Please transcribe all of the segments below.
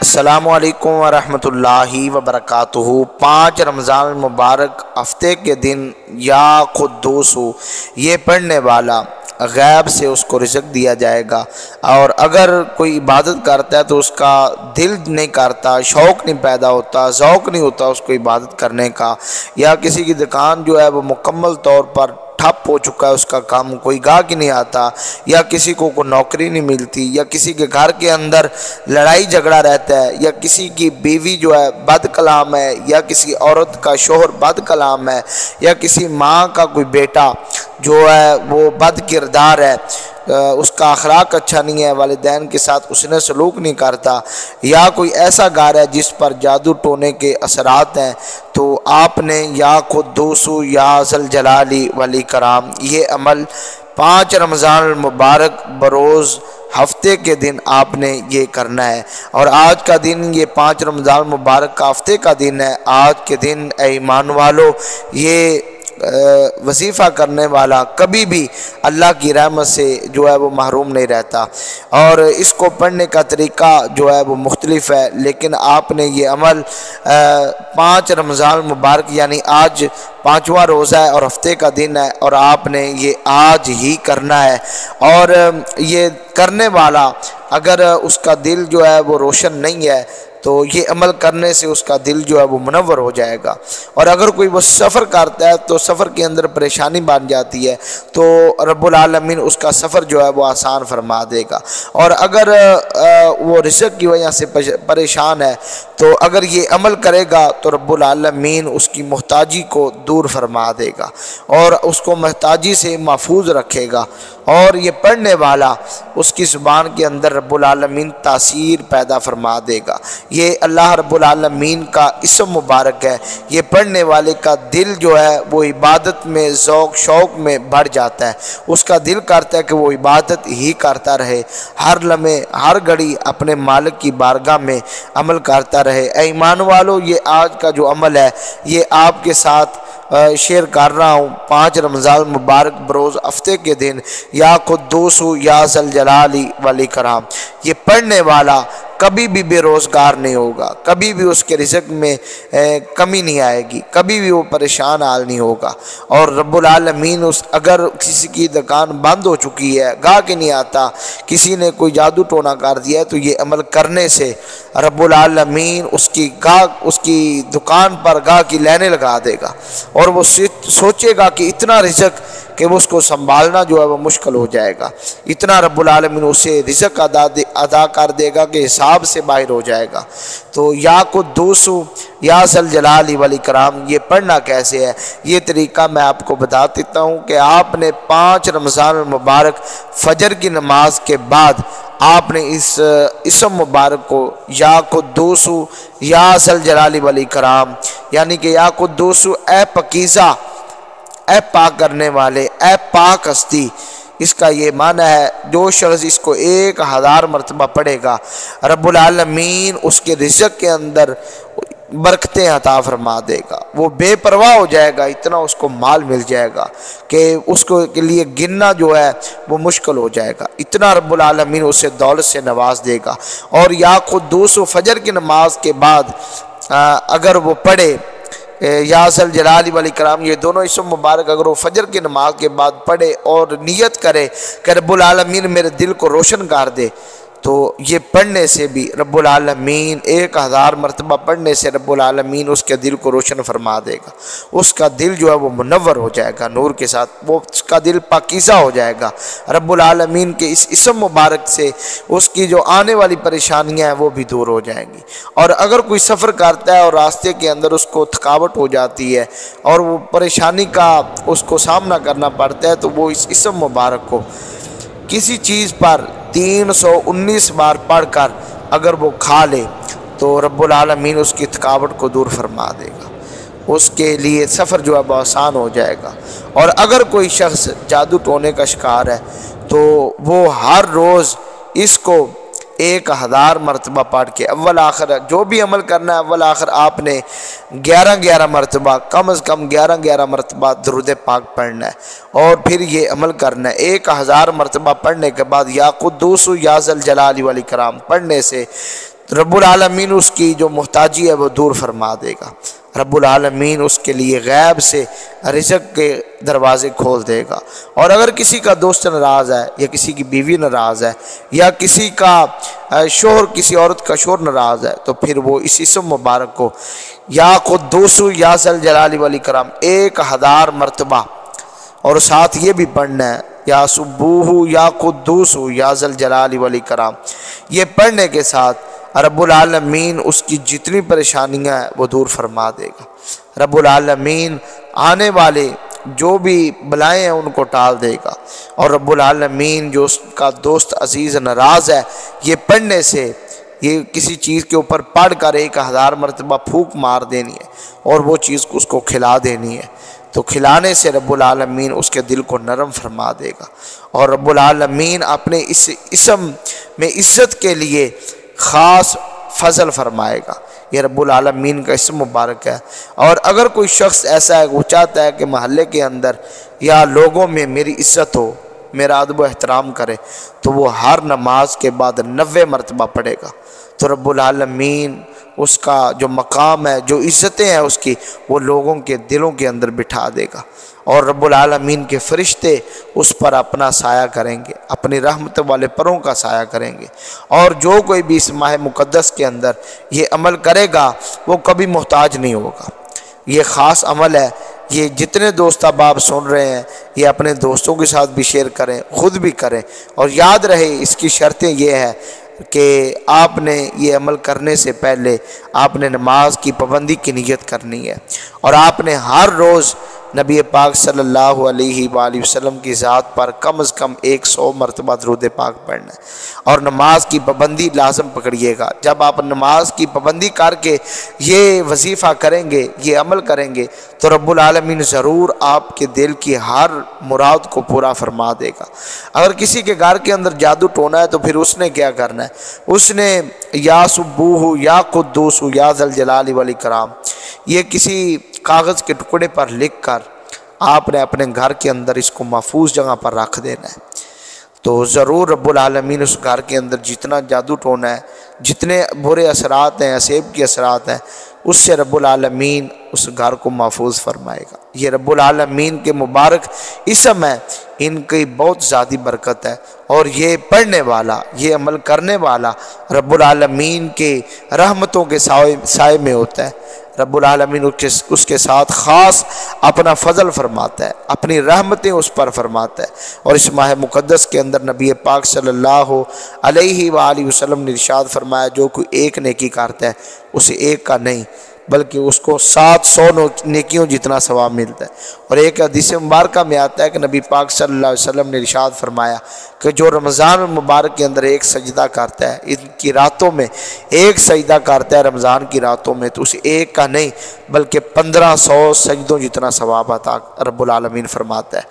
السلام علیکم ورحمۃ اللہ وبرکاتہ۔ 5 رمضان المبارک ہفتے کے دن یا قدوس، یہ پڑھنے والا غیب سے اس کو رزق دیا جائے گا، اور اگر کوئی عبادت کرتا ہے تو اس کا دل نہیں کرتا، شوق نہیں پیدا ہوتا، ذوق نہیں ہوتا اس کو عبادت کرنے کا، یا کسی کی دکان جو ہے وہ مکمل طور پر ٹھپ ہو چکا ہے، اس کا کام کوئی گاہک ہی نہیں آتا، یا کسی کو کوئی نوکری نہیں ملتی، یا کسی کے گھر کے اندر لڑائی جھگڑا رہتا ہے، یا کسی کی بیوی جو ہے بد کلام ہے، یا کسی عورت کا شوہر بد کلام ہے، یا کسی ماں کا کوئی بیٹا جو ہے وہ بد کردار ہے، اس کا اخلاق اچھا نہیں ہے، والدین کے ساتھ اس نے سلوک نہیں کرتا، یا کوئی ایسا گھر ہے جس پر جادو ٹونے کے اثرات ہیں، تو آپ نے یا قدوس یا ذوالجلال والاکرام یہ عمل 5 رمضان المبارک بروز ہفتے کے دن آپ نے یہ کرنا ہے۔ اور آج کا دن یہ 5 رمضان المبارک کا ہفتے کا دن ہے۔ آج کے دن اے ایمان والو، یہ وظیفہ کرنے والا کبھی بھی اللہ کی رحمت سے جو ہے وہ محروم نہیں رہتا، اور اس کو پڑھنے کا طریقہ جو ہے وہ مختلف ہے، لیکن آپ نے یہ عمل 5 رمضان المبارک یعنی آج 5واں روزہ ہے اور ہفتے کا دن ہے، اور آپ نے یہ آج ہی کرنا ہے۔ اور یہ کرنے والا اگر اس کا دل جو ہے وہ روشن نہیں ہے تو یہ عمل کرنے سے اس کا دل جو ہے وہ منور ہو جائے گا، اور اگر کوئی وہ سفر کرتا ہے تو سفر کے اندر پریشانی بن جاتی ہے تو رب العالمین اس کا سفر جو ہے وہ آسان فرما دے گا، اور اگر وہ رزق کی وجہ سے پریشان ہے تو اگر یہ عمل کرے گا تو رب العالمین اس کی محتاجی کو دور فرما دے گا اور اس کو محتاجی سے محفوظ رکھے گا، اور یہ پڑھنے والا اس کی زبان کے اندر رب العالمین تاثیر پیدا فرما دے گا۔ یہ اللہ رب العالمین کا اسم مبارک ہے۔ یہ پڑھنے والے کا دل جو ہے وہ عبادت میں ذوق شوق میں بڑھ جاتا ہے، اس کا دل کرتا ہے کہ وہ عبادت ہی کرتا رہے، ہر لمحے ہر گھڑی اپنے مالک کی بارگاہ میں عمل کرتا رہے۔ اے ایمان والو، یہ آج کا جو عمل ہے یہ آپ کے ساتھ شیئر کر رہا ہوں۔ 5 رمضان مبارک بروز ہفتے کے دن یا قدوس یا ذوالجلال والاکرام، یہ پڑھنے والا کبھی بھی بے روزگار نہیں ہوگا، کبھی بھی اس کے رزق میں کمی نہیں آئے گی، کبھی بھی وہ پریشان حال نہیں ہوگا، اور رب العالمین اگر کسی کی دکان بند ہو چکی ہے، گاہک نہیں آتا، کسی نے کوئی جادو ٹونا کر دیا ہے، تو یہ عمل کرنے سے رب العالمین اس کی دکان پر گاہک کی لائنیں لگا دے گا، اور وہ سوچے گا کہ اتنا رزق کہ وہ اس کو سنبھالنا جو ہے وہ مشکل ہو جائے گا، اتنا رب العالمین اسے رزق ادا کر دے گا کہ حساب سے باہر ہو جائے گا۔ تو یا قدوس یا ذوالجلال والاکرام یہ پڑھنا کیسے ہے، یہ طریقہ میں آپ کو بتا دیتا ہوں کہ آپ نے 5 رمضان المبارک فجر کی نماز کے بعد آپ نے اس اسم مبارک کو یا قدوس یا ذوالجلال والاکرام یعنی کہ یا قدوس اے پاکیزہ، اے پاک کرنے والے، اے پاک ہستی، اس کا یہ معنی ہے جو شخص اس کو 1000 مرتبہ پڑھے گا رب العالمین اس کے رزق کے اندر برکتیں عطا فرما دے گا، وہ بے پرواہ ہو جائے گا، اتنا اس کو مال مل جائے گا کہ اس کو کے لیے گننا جو ہے وہ مشکل ہو جائے گا، اتنا رب العالمین اسے دولت سے نواز دے گا۔ اور یا قدوس فجر کی نماز کے بعد اگر وہ پڑھے یا ذوالجلال والاکرام، یہ دونوں اسم مبارک اگر وہ فجر کی نماز کے بعد پڑھے اور نیت کرے کہ رب العالمین میرے دل کو روشن کر دے، تو یہ پڑھنے سے بھی رب العالمین 1000 مرتبہ پڑھنے سے رب العالمین اس کے دل کو روشن فرما دے گا، اس کا دل جو ہے وہ منور ہو جائے گا نور کے ساتھ، وہ اس کا دل پاکیزہ ہو جائے گا، رب العالمین کے اس اسم مبارک سے اس کی جو آنے والی پریشانیاں ہیں وہ بھی دور ہو جائیں گی۔ اور اگر کوئی سفر کرتا ہے اور راستے کے اندر اس کو تھکاوٹ ہو جاتی ہے اور وہ پریشانی کا اس کو سامنا کرنا پڑتا ہے، تو وہ اس اسم مبارک کو کسی چیز پر 319 بار پڑھ کر اگر وہ کھا لے تو رب العالمین اس کی تھکاوٹ کو دور فرما دے گا، اس کے لیے سفر جو ہے بہت آسان ہو جائے گا۔ اور اگر کوئی شخص جادو ٹونے کا شکار ہے تو وہ ہر روز اس کو 1000 مرتبہ پڑھ کے اول آخر جو بھی عمل کرنا ہے اول آخر آپ نے 11 مرتبہ کم از کم 11 مرتبہ درود پاک پڑھنا ہے، اور پھر یہ عمل کرنا ہے۔ 1000 مرتبہ پڑھنے کے بعد یا قدوس یا ذوالجلال والاکرام پڑھنے سے رب العالمین اس کی جو محتاجی ہے وہ دور فرما دے گا۔ رب العالمین اس کے لیے غیب سے رزق کے دروازے کھول دے گا۔ اور اگر کسی کا دوست ناراض ہے یا کسی کی بیوی ناراض ہے یا کسی کا شوہر، کسی عورت کا شوہر ناراض ہے، تو پھر وہ اس اسم مبارک کو یا قدوس یا ذل جلال والاکرام 1000 مرتبہ، اور ساتھ یہ بھی پڑھنا ہے یا سبوح یا قدوس یا ذل جلال والاکرام، یہ پڑھنے کے ساتھ رب العالمین اس کی جتنی پریشانیاں ہیں وہ دور فرما دے گا۔ رب العالمین آنے والے جو بھی بلائیں ہیں ان کو ٹال دے گا، اور رب العالمین جو اس کا دوست عزیز ناراض ہے، یہ پڑھنے سے، یہ کسی چیز کے اوپر پڑھ کر 1000 مرتبہ پھونک مار دینی ہے اور وہ چیز اس کو کھلا دینی ہے، تو کھلانے سے رب العالمین اس کے دل کو نرم فرما دے گا، اور رب العالمین اپنے اس اسم میں عزت کے لیے خاص فضل فرمائے گا۔ یہ رب العالمین کا اسم مبارک ہے۔ اور اگر کوئی شخص ایسا ہے وہ چاہتا ہے کہ محلے کے اندر یا لوگوں میں میری عزت ہو، میرا ادب و احترام کرے، تو وہ ہر نماز کے بعد 90 مرتبہ پڑھے گا، تو رب العالمین اس کا جو مقام ہے، جو عزتیں ہیں اس کی، وہ لوگوں کے دلوں کے اندر بٹھا دے گا، اور رب العالمین کے فرشتے اس پر اپنا سایہ کریں گے، اپنی رحمت والے پروں کا سایہ کریں گے، اور جو کوئی بھی اس ماہ مقدس کے اندر یہ عمل کرے گا وہ کبھی محتاج نہیں ہوگا۔ یہ خاص عمل ہے، یہ جتنے دوست احباب سن رہے ہیں یہ اپنے دوستوں کے ساتھ بھی شیئر کریں، خود بھی کریں، اور یاد رہے اس کی شرطیں یہ ہے کہ آپ نے یہ عمل کرنے سے پہلے آپ نے نماز کی پابندی کی نیت کرنی ہے، اور آپ نے ہر روز نبی پاک صلی اللہ علیہ وآلہ وسلم کی ذات پر کم از کم 100 مرتبہ درود پاک پڑھنا ہے، اور نماز کی پابندی لازم پکڑیے گا۔ جب آپ نماز کی پابندی کر کے یہ وظیفہ کریں گے، یہ عمل کریں گے، تو رب العالمین ضرور آپ کے دل کی ہر مراد کو پورا فرما دے گا۔ اگر کسی کے گھر کے اندر جادو ٹونا ہے تو پھر اس نے کیا کرنا ہے؟ اس نے یا سبوح یا قدوس یا ذل جلال والاکرام یہ کسی کاغذ کے ٹکڑے پر لکھ کر آپ نے اپنے گھر کے اندر اس کو محفوظ جگہ پر رکھ دینا ہے، تو ضرور رب العالمین اس گھر کے اندر جتنا جادو ٹونا ہے، جتنے برے اثرات ہیں، اسیب کے اثرات ہیں، اس سے رب العالمین اس گھر کو محفوظ فرمائے گا۔ یہ رب العالمین کے مبارک اسم ہے، ان کی بہت زیادہ برکت ہے، اور یہ پڑھنے والا، یہ عمل کرنے والا رب العالمین کے رحمتوں کے سائے میں ہوتا ہے۔ رب العالمین اس کے ساتھ خاص اپنا فضل فرماتا ہے، اپنی رحمتیں اس پر فرماتا ہے، اور اس ماہ مقدس کے اندر نبی پاک صلی اللہ علیہ وآلہ وسلم نے ارشاد فرمایا جو کوئی ایک نیکی کرتا ہے اسے ایک کا نہیں بلکہ اس کو 700 نیکیوں جتنا ثواب ملتا ہے۔ اور ایک حدیث مبارکہ میں آتا ہے کہ نبی پاک صلی اللہ علیہ وسلم نے ارشاد فرمایا کہ جو رمضان المبارک کے اندر ایک سجدہ کرتا ہے، ان کی راتوں میں ایک سجدہ کرتا ہے رمضان کی راتوں میں، تو اسے ایک کا نہیں بلکہ 1500 سجدوں جتنا ثواب عطا رب العالمین فرماتا ہے۔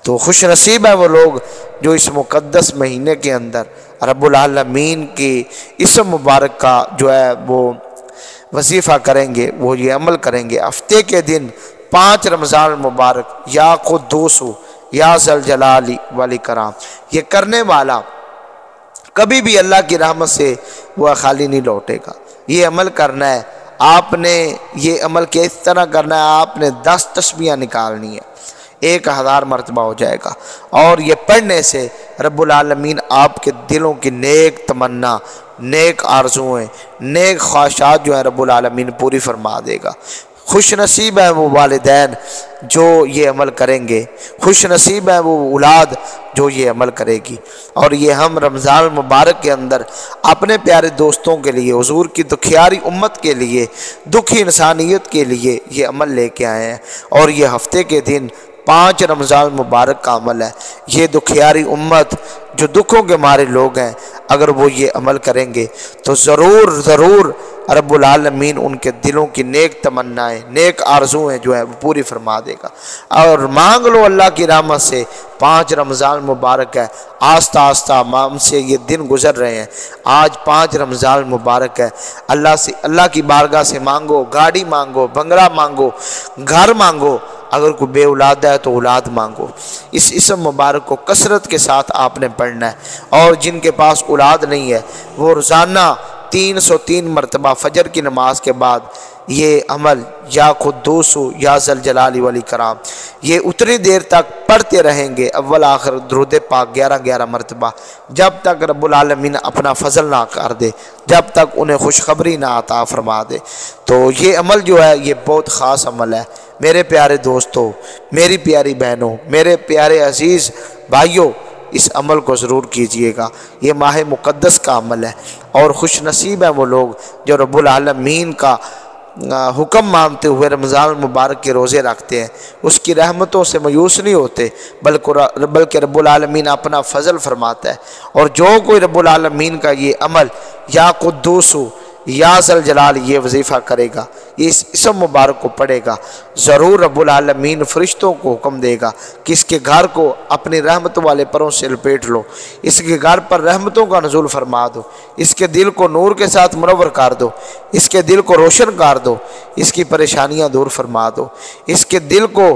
تو خوش نصیب ہے وہ لوگ جو اس مقدس مہینے کے اندر رب العالمین کی اسم مبارک کا جو ہے وہ وظیفہ کریں گے، وہ یہ عمل کریں گے۔ ہفتے کے دن 5 رمضان المبارک یا قدوس یا ذل جلال والاکرام یہ کرنے والا کبھی بھی اللہ کی رحمت سے وہ خالی نہیں لوٹے گا۔ یہ عمل کرنا ہے، آپ نے یہ عمل کس طرح کرنا ہے؟ آپ نے 10 تسبیحیں نکالنی ہے، 1000 مرتبہ ہو جائے گا، اور یہ پڑھنے سے رب العالمین آپ کے دلوں کی نیک تمنا، نیک آرزویں، نیک خواہشات جو ہیں رب العالمین پوری فرما دے گا۔ خوش نصیب ہیں وہ والدین جو یہ عمل کریں گے، خوش نصیب ہیں وہ اولاد جو یہ عمل کرے گی۔ اور یہ ہم رمضان المبارک کے اندر اپنے پیارے دوستوں کے لیے، حضور کی دکھیاری امت کے لیے، دکھی انسانیت کے لیے یہ عمل لے کے آئے ہیں، اور یہ ہفتے کے دن 5 رمضان المبارک کا عمل ہے۔ یہ دکھیاری امت جو دکھوں کے مارے لوگ ہیں، اگر وہ یہ عمل کریں گے تو ضرور رب العالمین ان کے دلوں کی نیک تمنائیں، نیک آرزویں جو ہیں وہ پوری فرما دے گا۔ اور مانگ لو اللہ کی رحمت سے، 5 رمضان مبارک ہے، آہستہ آہستہ ہم سے یہ دن گزر رہے ہیں، آج 5 رمضان مبارک ہے۔ اللہ کی بارگاہ سے مانگو، گاڑی مانگو، بنگلہ مانگو، گھر مانگو، اگر کوئی بے اولاد ہے تو اولاد مانگو۔ اس اسم مبارک کو کثرت کے ساتھ آپ نے پڑھنا ہے، اور جن کے پاس اولاد نہیں ہے وہ روزانہ 303 مرتبہ فجر کی نماز کے بعد یہ عمل یا قدوس یا ذل جلال والاکرام یہ اتنی دیر تک پڑھتے رہیں گے، اول آخر درود پاک 11 مرتبہ، جب تک رب العالمین اپنا فضل نہ کر دے، جب تک انہیں خوشخبری نہ عطا فرما دے۔ تو یہ عمل جو ہے یہ بہت خاص عمل ہے میرے پیارے دوستوں، میری پیاری بہنوں، میرے پیارے عزیز بھائیوں، اس عمل کو ضرور کیجئے گا۔ یہ ماہ مقدس کا عمل ہے اور خوش نصیب ہیں وہ لوگ جو رب العالمین کا حکم مانتے ہوئے رمضان المبارک کے روزے رکھتے ہیں، اس کی رحمتوں سے مایوس نہیں ہوتے، بلکہ رب العالمین اپنا فضل فرماتا ہے۔ اور جو کوئی رب العالمین کا یہ عمل یا قدوس یا ذل جلال یہ وظیفہ کرے گا، یہ اس اسم مبارک کو پڑھے گا، ضرور رب العالمین فرشتوں کو حکم دے گا کہ اس کے گھر کو اپنی رحمت والے پروں سے لپیٹ لو، اس کے گھر پر رحمتوں کا نزول فرما دو، اس کے دل کو نور کے ساتھ منور کر دو، اس کے دل کو روشن کر دو، اس کی پریشانیاں دور فرما دو، اس کے دل کو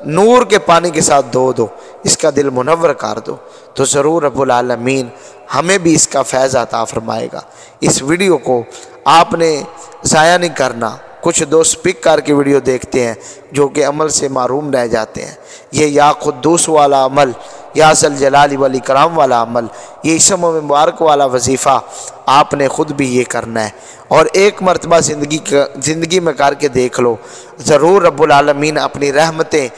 نور کے پانی کے ساتھ دھو دو، اس کا دل منور کر دو، تو ضرور رب العالمین ہمیں بھی اس کا فیض عطا فرمائے گا۔ اس ویڈیو کو آپ نے ضائع نہیں کرنا۔ کچھ دوست پک کر کے ویڈیو دیکھتے ہیں جو کہ عمل سے محروم رہ جاتے ہیں۔ یہ یا قدوس والا عمل، یا ذل جلال والاکرام والا عمل، یہ اسم مبارک والا وظیفہ آپ نے خود بھی یہ کرنا ہے، اور ایک مرتبہ زندگی میں کر کے دیکھ لو، ضرور رب العالمین اپنی رحمتیں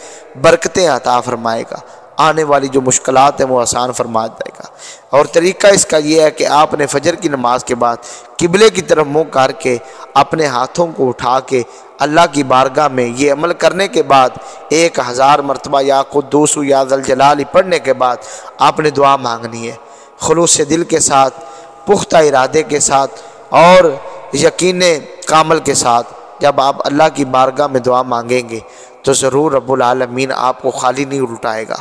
برکتیں عطا فرمائے گا، آنے والی جو مشکلات ہیں وہ آسان فرما دے گا۔ اور طریقہ اس کا یہ ہے کہ آپ نے فجر کی نماز کے بعد قبلے کی طرف منہ کر کے اپنے ہاتھوں کو اٹھا کے اللہ کی بارگاہ میں یہ عمل کرنے کے بعد 1000 مرتبہ یا قدوس یا ذل جلال پڑھنے کے بعد آپ نے دعا مانگنی ہے، خلوص دل کے ساتھ، پختہ ارادے کے ساتھ اور یقین کامل کے ساتھ۔ جب آپ اللہ کی بارگاہ میں دعا مانگیں گے تو ضرور رب العالمین آپ کو خالی نہیں الٹائے گا،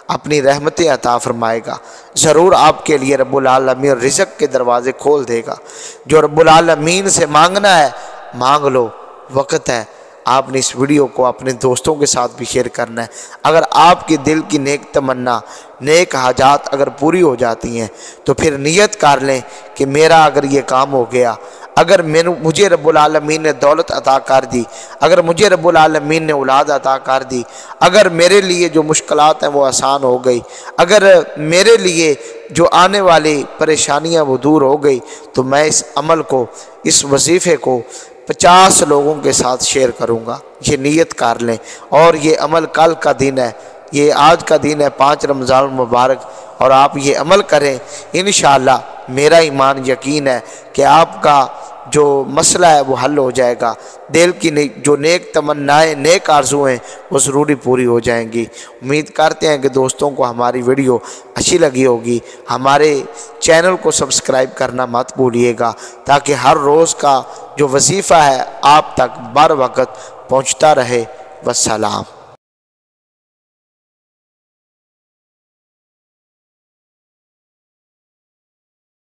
اپنی رحمتیں عطا فرمائے گا، ضرور آپ کے لیے رب العالمین رزق کے دروازے کھول دے گا۔ جو رب العالمین سے مانگنا ہے مانگ لو، وقت ہے۔ آپ نے اس ویڈیو کو اپنے دوستوں کے ساتھ بھی شیئر کرنا ہے۔ اگر آپ کی دل کی نیک تمنا، نیک حاجات اگر پوری ہو جاتی ہیں تو پھر نیت کر لیں کہ میرا اگر یہ کام ہو گیا، اگر مجھے رب العالمین نے دولت عطا کر دی، اگر مجھے رب العالمین نے اولاد عطا کر دی، اگر میرے لیے جو مشکلات ہیں وہ آسان ہو گئی، اگر میرے لیے جو آنے والی پریشانیاں وہ دور ہو گئی، تو میں اس عمل کو، اس وظیفے کو 50 لوگوں کے ساتھ شیئر کروں گا۔ یہ نیت کر لیں، اور یہ عمل کل کا دن ہے، یہ آج کا دن ہے 5 رمضان المبارک، اور آپ یہ عمل کریں، انشاءاللہ میرا ایمان یقین ہے کہ آپ کا جو مسئلہ ہے وہ حل ہو جائے گا، دل کی جو نیک تمنائیں، نیک آرزویں ہیں وہ ضروری پوری ہو جائیں گی۔ امید کرتے ہیں کہ دوستوں کو ہماری ویڈیو اچھی لگی ہوگی۔ ہمارے چینل کو سبسکرائب کرنا مت بھولیے گا تاکہ ہر روز کا جو وظیفہ ہے آپ تک بر وقت پہنچتا رہے۔ والسلام۔